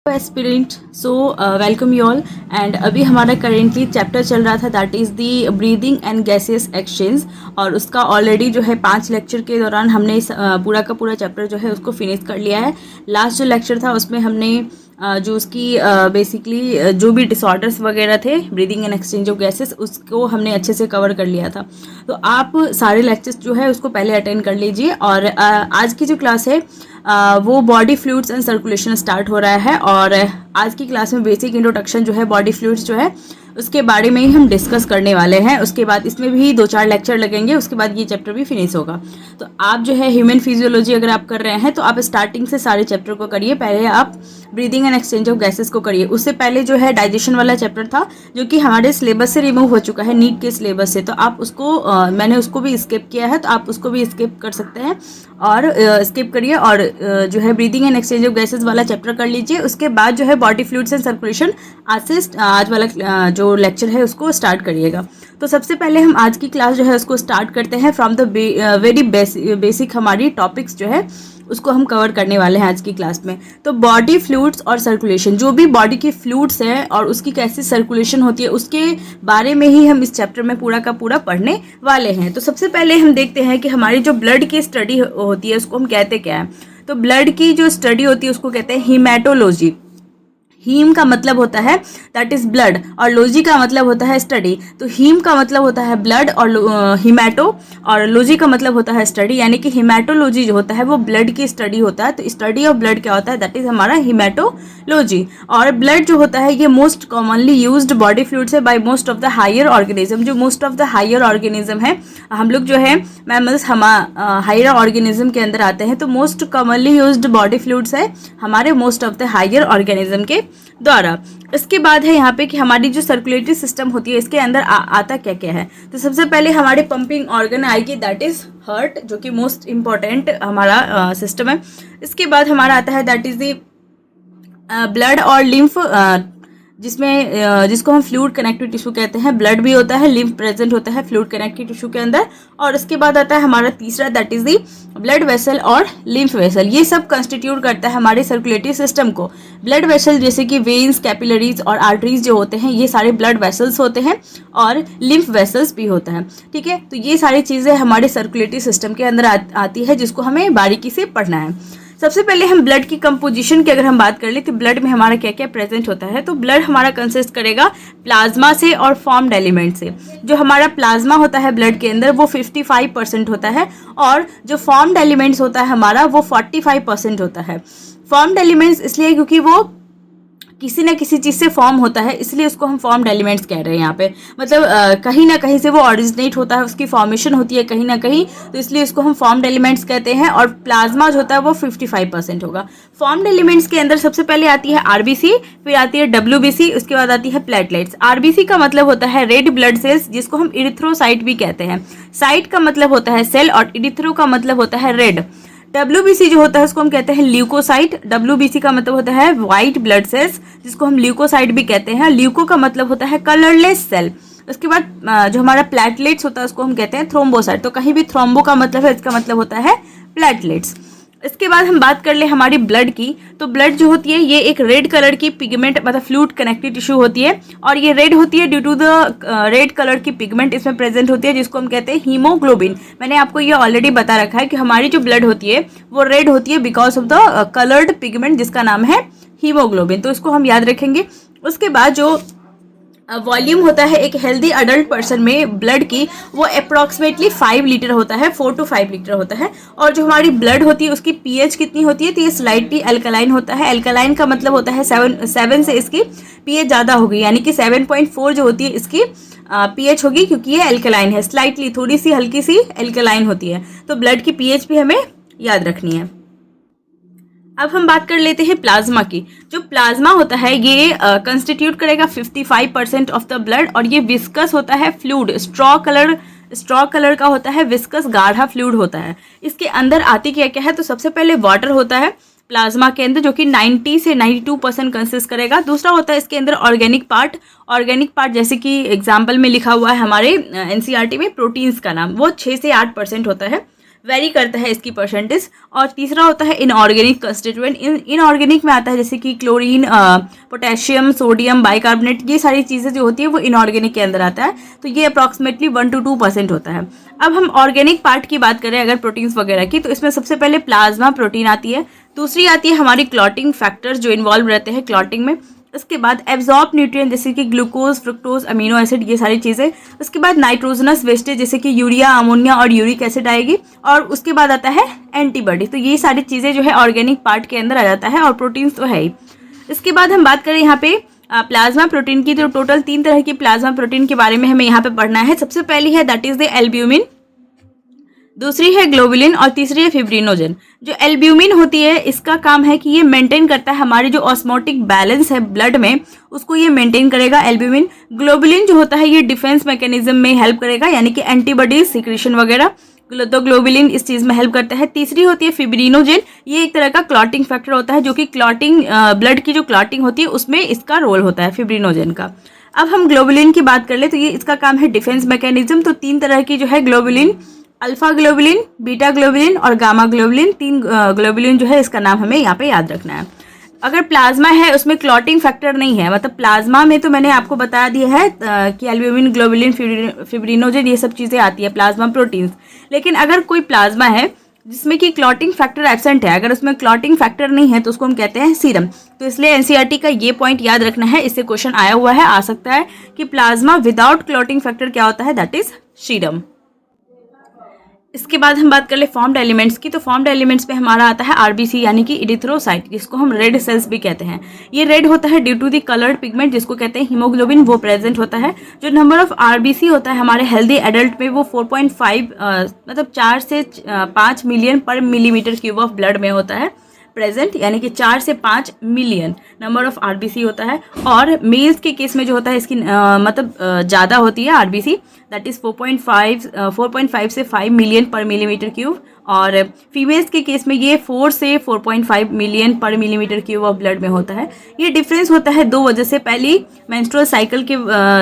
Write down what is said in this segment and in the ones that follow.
Aspirant welcome you all and अभी हमारा currently chapter चल रहा था that is the breathing and gases exchange और उसका ऑलरेडी जो है 5 लेक्चर के दौरान हमने पूरा का पूरा चैप्टर जो है उसको फिनिश कर लिया है। लास्ट जो लेक्चर था उसमें हमने जो उसकी बेसिकली जो भी डिसऑर्डर्स वगैरह थे breathing and exchange of gases उसको हमने अच्छे से कवर कर लिया था। तो आप सारे लेक्चर्स जो है उसको पहले अटेंड कर लीजिए और आज की जो क्लास है वो body fluids and circulation start हो रहा है और आज की क्लास में बेसिक इंट्रोडक्शन जो है बॉडी फ्लूइड्स जो है उसके बारे में ही हम डिस्कस करने वाले हैं। उसके बाद इसमें भी 2-4 लेक्चर लगेंगे, उसके बाद ये चैप्टर भी फिनिश होगा। तो आप जो है ह्यूमन फिजियोलॉजी अगर आप कर रहे हैं तो आप स्टार्टिंग से सारे चैप्टर को करिए। पहले आप breathing and exchange of gases को करिए। उससे पहले जो है डाइजेशन वाला चैप्टर था जो कि हमारे सिलेबस से रिमूव हो चुका है, नीट के सिलेबस से। तो आप उसको मैंने उसको भी स्किप किया है, तो आप उसको भी स्किप कर सकते हैं और स्किप करिए और जो है breathing and exchange of gases वाला चैप्टर कर लीजिए। उसके बाद जो है बॉडी फ्लूइड्स एंड सर्कुलेशन आज वाला जो लेक्चर है उसको स्टार्ट करिएगा। तो सबसे पहले हम आज की क्लास जो है उसको स्टार्ट करते हैं फ्रॉम द वेरी बेसिक हमारी टॉपिक्स जो है उसको हम कवर करने वाले हैं आज की क्लास में। तो बॉडी फ्लूइड्स और सर्कुलेशन, जो भी बॉडी की फ्लूइड्स है और उसकी कैसी सर्कुलेशन होती है उसके बारे में ही हम इस चैप्टर में पूरा का पूरा पढ़ने वाले हैं। तो सबसे पहले हम देखते हैं कि हमारी जो ब्लड की स्टडी होती है उसको हम कहते क्या है। तो ब्लड की जो स्टडी होती है उसको कहते हैं हीमेटोलॉजी। हीम का मतलब होता है दैट इज ब्लड और लॉजी का मतलब होता है स्टडी। तो हीम का मतलब होता है ब्लड और हीमेटो और लॉजी का मतलब होता है स्टडी, यानी कि हीमेटोलॉजी जो होता है वो ब्लड की स्टडी होता है। तो स्टडी ऑफ ब्लड क्या होता है, दैट इज हमारा हीमेटोलॉजी। और ब्लड जो होता है ये most commonly used body fluids है by most of the higher organism. जो most of the higher organism है, हम लोग जो है मैमल्स हम हायर ऑर्गेनिज्म के अंदर आते हैं। तो most commonly used body fluids है हमारे most of the higher organism के द्वारा। इसके बाद है यहाँ पे कि हमारी जो सर्कुलेटरी सिस्टम होती है इसके अंदर आता क्या क्या है। तो सबसे पहले हमारे पंपिंग ऑर्गन आएगी दैट इज हार्ट, जो कि मोस्ट इंपॉर्टेंट हमारा सिस्टम है। इसके बाद हमारा आता है दैट इज द ब्लड और लिम्फ, जिसको हम फ्लूइड कनेक्टिव टिश्यू कहते हैं। ब्लड भी होता है, लिम्फ प्रेजेंट होता है फ्लूइड कनेक्टिव टिश्यू के अंदर। और उसके बाद आता है हमारा तीसरा that is the blood vessel और लिम्फ वेसल। ये सब कंस्टिट्यूट करता है हमारे सर्कुलेटरी सिस्टम को। ब्लड वेसल जैसे कि वेन्स, कैपिलरीज और आर्टरीज जो होते हैं ये सारे ब्लड वेसल्स होते हैं और लिम्फ वेसल्स भी होता है। ठीक है, तो ये सारी चीज़ें हमारे सर्कुलेटरी सिस्टम के अंदर आती है जिसको हमें बारीकी से पढ़ना है। सबसे पहले हम ब्लड की कंपोजिशन की अगर हम बात कर ले तो ब्लड में हमारा क्या क्या प्रेजेंट होता है। तो ब्लड हमारा कंसिस्ट करेगा प्लाज्मा से और फॉर्म्ड एलिमेंट से। जो हमारा प्लाज्मा होता है ब्लड के अंदर वो 55% होता है और जो फॉर्म्ड एलिमेंट्स होता है हमारा वो 45% होता है। फॉर्म्ड एलिमेंट्स इसलिए क्योंकि वो किसी न किसी चीज़ से फॉर्म होता है, इसलिए उसको हम फॉर्म्ड एलिमेंट्स कह रहे हैं यहाँ पे। मतलब कहीं ना कहीं से वो ऑरिजिनेट होता है, उसकी फॉर्मेशन होती है कहीं ना कहीं, तो इसलिए उसको हम फॉर्म्ड एलिमेंट्स कहते हैं। और प्लाज्मा जो होता है वो 55% होगा। फॉर्म्ड एलिमेंट्स के अंदर सबसे पहले आती है आरबीसी, फिर आती है डब्ल्यूबीसी, उसके बाद आती है प्लेटलेट्स। आरबीसी का मतलब होता है रेड ब्लड सेल्स, जिसको हम इरिथ्रोसाइट भी कहते हैं। साइट का मतलब होता है सेल और इरिथ्रो का मतलब होता है रेड। WBC जो होता है उसको हम कहते हैं ल्यूकोसाइट। WBC का मतलब होता है व्हाइट ब्लड सेल्स, जिसको हम ल्यूकोसाइट भी कहते हैं। ल्यूको का मतलब होता है कलरलेस सेल। उसके बाद जो हमारा प्लेटलेट्स होता है उसको हम कहते हैं थ्रोम्बोसाइट। तो कहीं भी थ्रोम्बो का मतलब है, इसका मतलब होता है प्लेटलेट्स। इसके बाद हम बात कर ले हमारी ब्लड की। तो ब्लड जो होती है ये एक रेड कलर की पिगमेंट मतलब फ्लूइड कनेक्टिव टिश्यू होती है और ये रेड होती है due to the red colour की पिगमेंट इसमें प्रेजेंट होती है, जिसको हम कहते हैं हीमोग्लोबिन। मैंने आपको ये ऑलरेडी बता रखा है कि हमारी जो ब्लड होती है वो रेड होती है because of the coloured pigment जिसका नाम है हीमोग्लोबिन। तो इसको हम याद रखेंगे। उसके बाद जो वॉल्यूम होता है एक हेल्दी अडल्ट पर्सन में ब्लड की, वो अप्रॉक्सीमेटली 5 लीटर होता है, 4 to 5 लीटर होता है। और जो हमारी ब्लड होती है उसकी पीएच कितनी होती है, तो ये स्लाइटली अल्कलाइन होता है। अल्कलाइन का मतलब होता है 7 से इसकी पीएच ज़्यादा होगी, यानी कि 7.4 जो होती है इसकी पीएच होगी, क्योंकि ये अल्कलाइन है। स्लाइटली थोड़ी सी हल्की सी अल्कलाइन होती है। तो ब्लड की पीएच भी हमें याद रखनी है। अब हम बात कर लेते हैं प्लाज्मा की। जो प्लाज्मा होता है ये कंस्टिट्यूट करेगा 55% ऑफ द ब्लड और ये विस्कस होता है फ्लूइड, स्ट्रॉ कलर का होता है, विस्कस गाढ़ा फ्लूइड होता है। इसके अंदर आती क्या क्या है, तो सबसे पहले वाटर होता है प्लाज्मा के अंदर जो कि 90 से 92% कंसिस्ट करेगा। दूसरा होता है इसके अंदर ऑर्गेनिक पार्ट जैसे कि एग्जाम्पल में लिखा हुआ है हमारे एनसीईआरटी में प्रोटीन्स का नाम, वो 6 से 8% होता है। वेरी करता है इसकी परसेंटेज। और तीसरा होता है इनऑर्गेनिक कंस्टिट्यूएंट। इनऑर्गेनिक में आता है जैसे कि क्लोरीन, पोटेशियम, सोडियम, बाइकार्बोनेट, ये सारी चीज़ें जो होती है वो इनऑर्गेनिक के अंदर आता है। तो ये अप्रॉक्सीमेटली 1 to 2% होता है। अब हम ऑर्गेनिक पार्ट की बात करें अगर प्रोटीन्स वगैरह की, तो इसमें सबसे पहले प्लाज्मा प्रोटीन आती है, दूसरी आती है हमारी क्लॉटिंग फैक्टर्स जो इन्वॉल्व रहते हैं क्लॉटिंग में, उसके बाद एब्जॉर्ब न्यूट्रिएंट जैसे कि ग्लूकोज, फ्रुक्टोज, अमीनो एसिड, ये सारी चीज़ें, उसके बाद नाइट्रोजनस वेस्टेज जैसे कि यूरिया, अमोनिया और यूरिक एसिड आएगी, और उसके बाद आता है एंटीबॉडी। तो ये सारी चीज़ें जो है ऑर्गेनिक पार्ट के अंदर आ जाता है, और प्रोटीन्स तो है ही। इसके बाद हम बात करें यहाँ पे प्लाज्मा प्रोटीन की, तो टोटल 3 तरह की प्लाज्मा प्रोटीन के बारे में हमें यहाँ पे पढ़ना है। सबसे पहली है दैट इज द एल्ब्यूमिन, दूसरी है ग्लोबुलिन और तीसरी है फिब्रिनोजन। जो एल्ब्यूमिन होती है इसका काम है कि ये मेंटेन करता है हमारी जो ऑस्मोटिक बैलेंस है ब्लड में, उसको ये मेंटेन करेगा एल्ब्यूमिन। ग्लोबुलिन जो होता है ये डिफेंस मैकेनिज्म में हेल्प करेगा, यानी कि एंटीबॉडीज सिक्रेशन वगैरह, तो ग्लोबुलिन इस चीज़ में हेल्प करता है। तीसरी होती है फिब्रिनोजन, ये एक तरह का क्लॉटिंग फैक्टर होता है जो कि क्लॉटिंग ब्लड की जो क्लॉटिंग होती है उसमें इसका रोल होता है फिब्रिनोजन का। अब हम ग्लोबुलिन की बात कर ले तो ये इसका काम है डिफेंस मैकेनिज्म। तो 3 तरह की जो है globulin, alpha globulin, beta globulin और गामा ग्लोबुलिन, 3 ग्लोबुलिन जो है इसका नाम हमें यहाँ पे याद रखना है। अगर प्लाज्मा है उसमें क्लॉटिंग फैक्टर नहीं है, मतलब प्लाज्मा में तो मैंने आपको बता दिया है कि एल्ब्यूमिन, ग्लोबुलिन, फिब्रिनोजन ये सब चीज़ें आती है प्लाज्मा प्रोटीन्स। लेकिन अगर कोई प्लाज्मा है जिसमें कि क्लॉटिंग फैक्टर एब्सेंट है, अगर उसमें क्लॉटिंग फैक्टर नहीं है तो उसको हम कहते हैं सीरम। तो इसलिए एनसीईआरटी का ये पॉइंट याद रखना है, इससे क्वेश्चन आया हुआ है, आ सकता है कि प्लाज्मा विदाउट क्लॉटिंग फैक्टर क्या होता है, दैट इज सीरम। इसके बाद हम बात कर ले फॉर्म्ड एलिमेंट्स की, तो फॉर्म्ड एलिमेंट्स में हमारा आता है आरबीसी यानी कि इरिथ्रोसाइट, जिसको हम रेड सेल्स भी कहते हैं। ये रेड होता है due to the coloured pigment जिसको कहते हैं हीमोग्लोबिन, वो प्रेजेंट होता है। जो नंबर ऑफ आरबीसी होता है हमारे हेल्दी एडल्ट में वो 4.5 मतलब 4 से 5 मिलियन पर मिलीमीटर क्यूब ऑफ ब्लड में होता है प्रेजेंट, यानी कि 4 से 5 मिलियन नंबर ऑफ आरबीसी होता है। और मेल्स के केस में जो होता है इसकी मतलब ज़्यादा होती है आरबीसी, दैट इज़ 4.5 से 5 मिलियन पर मिलीमीटर क्यूब। और फीमेल्स के केस में ये 4 से 4.5 मिलियन पर मिलीमीटर क्यूब ऑफ ब्लड में होता है। ये डिफरेंस होता है 2 वजह से। पहली मेंस्ट्रुअल साइकिल के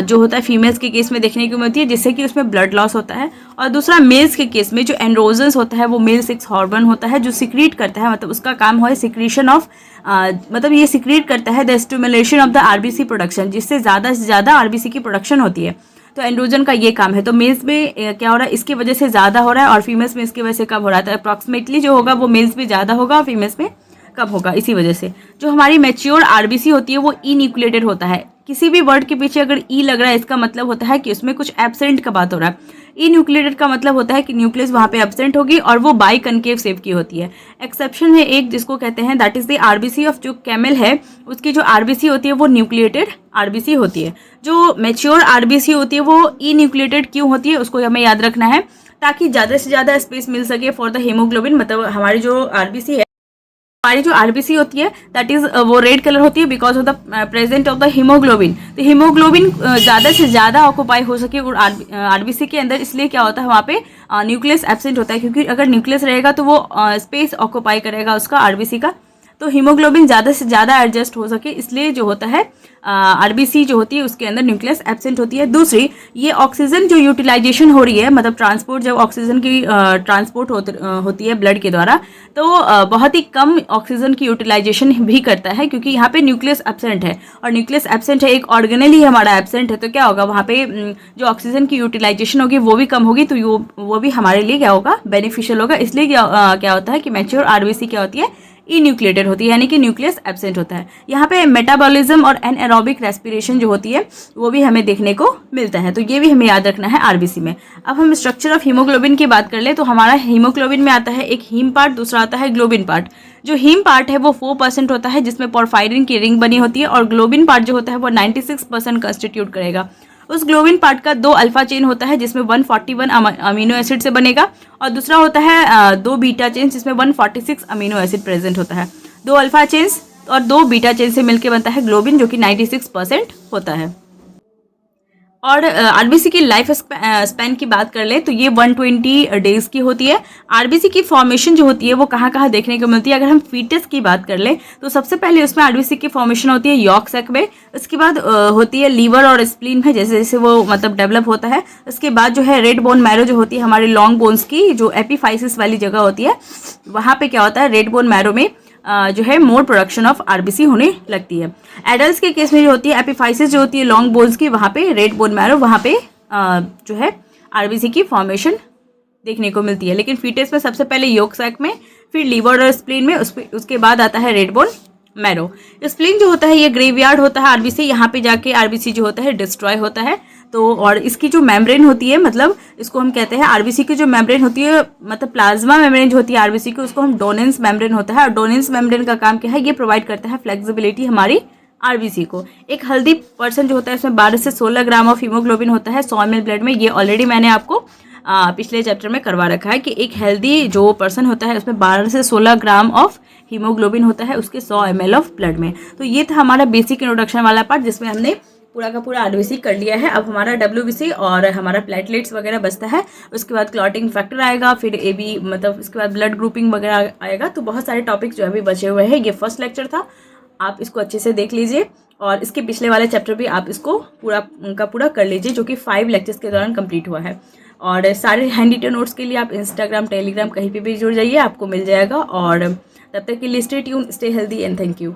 जो होता है फीमेल्स के केस में देखने को मिलती है, जिससे कि उसमें ब्लड लॉस होता है। और दूसरा मेल्स के केस में जो एंड्रोजन्स होता है वो मेल सेक्स हार्मोन होता है जो सिक्रीट करता है, मतलब उसका काम है सिक्रीशन ऑफ मतलब ये सिक्रीट करता है the stimulation of the RBC production, जिससे ज़्यादा से ज़्यादा आरबीसी की प्रोडक्शन होती है। तो एंड्रोजन का ये काम है। तो मेल्स में क्या हो रहा है, इसकी वजह से ज़्यादा हो रहा है, और फीमेल्स में इसकी वजह से कम हो रहा है। तो अप्रॉक्सीमेटली जो होगा वो मेल्स में ज़्यादा होगा और फीमेल्स में कम होगा। इसी वजह से जो हमारी मैच्योर आरबीसी होती है वो इन्यूक्लिएटेड होता है। किसी भी वर्ड के पीछे अगर ई लग रहा है इसका मतलब होता है कि उसमें कुछ एब्सेंट का बात हो रहा है। इन्यूक्लिएटेड का मतलब होता है कि न्यूक्लियस वहाँ पे एब्सेंट होगी और वो बाई कनकेव शेप की होती है। एक्सेप्शन है एक जिसको कहते हैं that is the RBC of जो कैमल है, उसकी जो आरबीसी होती है वो न्यूक्लिएटेड आरबीसी होती है। जो मैच्योर आरबीसी होती है वो इन्यूक्लिएटेड क्यों होती है उसको हमें याद रखना है, ताकि ज़्यादा से ज़्यादा स्पेस मिल सके फॉर द हीमोग्लोबिन। मतलब हमारी जो आरबीसी है, हमारी जो आरबीसी होती है दैट इज वो रेड कलर होती है because of the present of the haemoglobin. तो हीमोग्लोबिन ज़्यादा से ज़्यादा ऑक्यूपाई हो सके और आरबीसी के अंदर, इसलिए क्या होता है वहाँ पे न्यूक्लियस एब्सेंट होता है, क्योंकि अगर न्यूक्लियस रहेगा तो वो स्पेस ऑक्यूपाई करेगा उसका आरबीसी का। तो हीमोग्लोबिन ज़्यादा से ज़्यादा एडजस्ट हो सके, इसलिए जो होता है आरबीसी जो होती है उसके अंदर न्यूक्लियस एब्सेंट होती है। दूसरी, ये ऑक्सीजन जो यूटिलाइजेशन हो रही है, मतलब ट्रांसपोर्ट, जब ऑक्सीजन की ट्रांसपोर्ट होती है ब्लड के द्वारा, तो बहुत ही कम ऑक्सीजन की यूटिलाइजेशन भी करता है, क्योंकि यहाँ पे न्यूक्लियस एब्सेंट है। और न्यूक्लियस एब्सेंट है, एक ऑर्गेनल ही हमारा एब्सेंट है, तो क्या होगा वहाँ पे जो ऑक्सीजन की यूटिलाइजेशन होगी वो भी कम होगी, तो वो भी हमारे लिए क्या होगा, बेनिफिशियल होगा। इसलिए क्या होता है कि मैच्योर आरबीसी क्या होती है, इन्यूक्लिएटेड होती है, यानी कि न्यूक्लियस एब्सेंट होता है। यहाँ पे मेटाबॉलिज्म और एनएरोबिक रेस्पिरेशन जो होती है वो भी हमें देखने को मिलता है, तो ये भी हमें याद रखना है आरबीसी में। अब हम स्ट्रक्चर ऑफ हीमोग्लोबिन की बात कर ले, तो हमारा हीमोग्लोबिन में आता है एक हीम पार्ट, दूसरा आता है ग्लोबिन पार्ट। जो हीम पार्ट है वो 4% होता है, जिसमें पोरफायरिन की रिंग बनी होती है, और ग्लोबिन पार्ट जो होता है वो 96% कंस्टिट्यूट करेगा। उस ग्लोबिन पार्ट का 2 अल्फा चेन होता है जिसमें 141 अमीनो एसिड से बनेगा, और दूसरा होता है 2 बीटा चेन जिसमें 146 अमीनो एसिड प्रेजेंट होता है। 2 अल्फा चेन्स और 2 बीटा चेन से मिलकर बनता है ग्लोबिन, जो कि 96% होता है। और आरबीसी की लाइफ स्पैन की बात कर ले तो ये 120 डेज की होती है। आरबीसी की फॉर्मेशन जो होती है वो कहाँ कहाँ देखने को मिलती है, अगर हम फीटस की बात कर ले तो सबसे पहले उसमें आरबीसी की फॉर्मेशन होती है यॉर्क सैक में। उसके बाद होती है लीवर और स्प्लीन में, जैसे जैसे वो मतलब डेवलप होता है। उसके बाद जो है रेड बोन मैरो जो होती है हमारे लॉन्ग बोन्स की जो एपीफाइसिस वाली जगह होती है, वहाँ पे क्या होता है रेड बोन मैरो में जो है मोर प्रोडक्शन ऑफ आरबीसी होने लगती है। एडल्ट्स के केस में जो होती है एपिफाइसिस जो होती है लॉन्ग बोन्स की, वहाँ पे रेड बोन मैरो, वहाँ पे जो है आरबीसी की फॉर्मेशन देखने को मिलती है। लेकिन फीटस में सबसे पहले योक सैक में, फिर लीवर और स्प्लीन में, उसके बाद आता है रेड बोन मैरो। स्प्लीन जो होता है ये ग्रेवयार्ड होता है आरबीसी, यहाँ पे जाके आरबीसी जो होता है डिस्ट्रॉय होता है। तो और इसकी जो मेम्ब्रेन होती है, मतलब इसको हम कहते हैं आरबीसी की जो मेम्ब्रेन होती है, मतलब प्लाज्मा मेम्ब्रेन जो होती है आरबीसी की, उसको हम डोनेंस मेम्ब्रेन होता है। और डोनेंस मेम्ब्रेन का काम क्या है, ये प्रोवाइड करता है फ्लेक्सिबिलिटी हमारी आरबीसी को। एक हेल्दी पर्सन जो होता है इसमें 12 से 16 ग्राम ऑफ हीमोग्लोबिन होता है 100 ml ब्लड में। ये ऑलरेडी मैंने आपको पिछले चैप्टर में करवा रखा है कि एक हेल्दी जो पर्सन होता है उसमें 12 से 16 ग्राम ऑफ हीमोग्लोबिन होता है उसके 100 ml ऑफ ब्लड में। तो ये था हमारा बेसिक इंट्रोडक्शन वाला पार्ट, जिसमें हमने पूरा का पूरा आरबीसी कर लिया है। अब हमारा डब्ल्यूबीसी और हमारा प्लेटलेट्स वगैरह बचता है। उसके बाद क्लॉटिंग फैक्टर आएगा, फिर एबी मतलब उसके बाद ब्लड ग्रुपिंग वगैरह आएगा। तो बहुत सारे टॉपिक्स जो अभी बचे हुए हैं। ये फर्स्ट लेक्चर था, आप इसको अच्छे से देख लीजिए और इसके पिछले वाले चैप्टर भी आप इसको पूरा उनका पूरा कर लीजिए, जो कि 5 लेक्चर्स के दौरान कंप्लीट हुआ है। और सारे हैंड रिटन नोट्स के लिए आप इंस्टाग्राम, टेलीग्राम कहीं पे भी जुड़ जाइए, आपको मिल जाएगा। और तब तक के लिए stay tune, stay healthy and thank you.